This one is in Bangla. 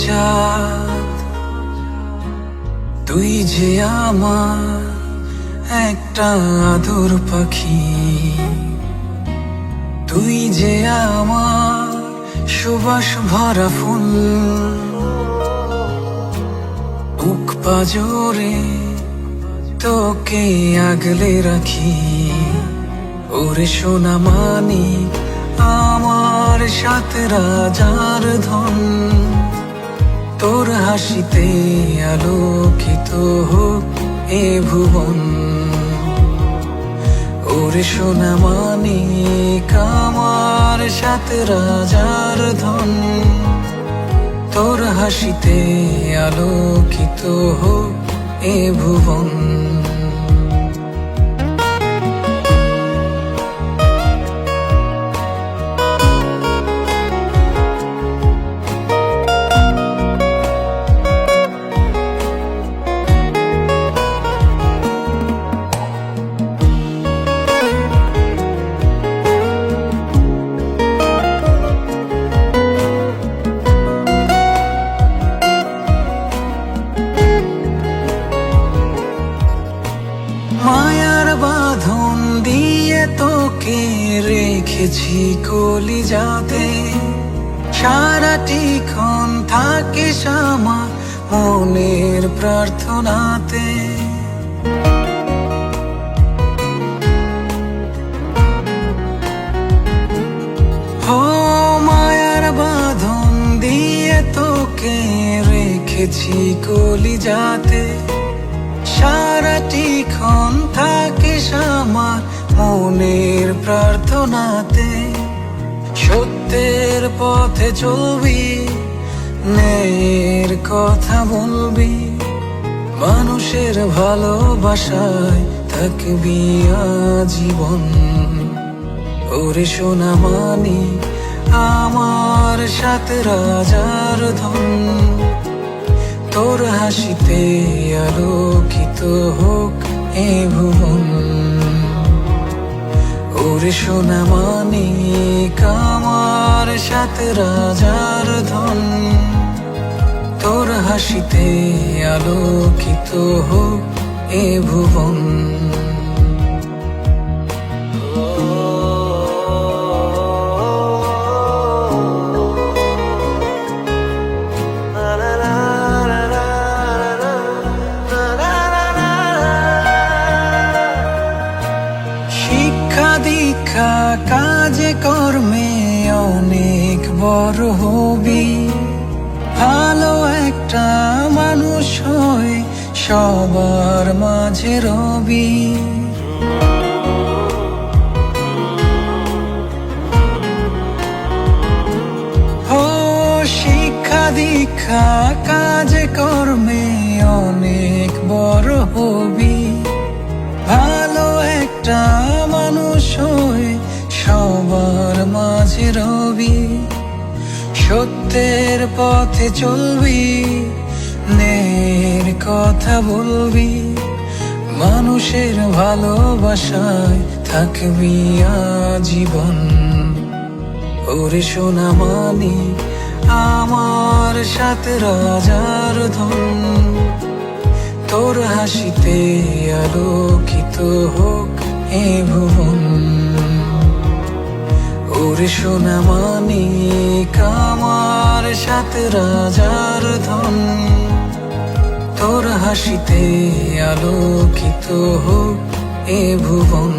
চাঁদ, তুই যে আমার একটা আদর পাখি, তুই যে আমার সুবাস ভরা ফুল। বুক পাজরে তোকে আগলে রাখি, ওরে সোনা মানিক আমার সাথে রাজার ধন। তোর হাসিতে আলোকিত হোক এ ভুবন, ওরে সোনা মানিক আমার সাথে রাজার ধন। তোর হাসিতে আলোকিত হোক এ ভুবন। মায়ার বাঁধন দিয়ে তোকে রেখেছি কলিজাতে, সারাটিক্ষণ থাকিস আমার মনের প্রার্থনাতে। ও মায়ার বাঁধন দিয়ে তোকে রেখেছি কলিজাতে, সারাটিক্ষণ থাকিস আমার মনের প্রার্থনাতে। সত্যের পথে চলবি, ন্যায়ের কথা বলবি, মানুষের ভালোবাসায় থাকবি আজীবন। ওরে সোনা মানিক আমার সাথে রাজার ধন। তোর হাসিতে আলোকিত হোক এ ভুবন, ওরে সোনা মানিক আমার সাথে রাজার ধন। তোর হাসিতে আলোকিত হোক এ ভুবন। দীক্ষা কাজে কর্মে অনেক বড় হবি, ভালো একটা মানুষ হয়ে সবার মাঝে রবি। ও শিক্ষা দীক্ষা কাজে কর্মে অনেক বড় হবি, ভালো একটা মানুষ হয়ে সবার মাঝে রবি। সত্যের পথে চলবি, ন্যায়ের কথা বলবি, মানুষের ভালোবাসায় থাকবি আজীবন। ওরে সোনা মানিক আমার সাথে রাজার ধন। তোর হাসিতে আলোকিত হোক এ ভুবন, ওরে সোনা মানিক আমার সাথে রাজার ধন। তোর হাসিতে আলোকিত হোক এ ভুবন।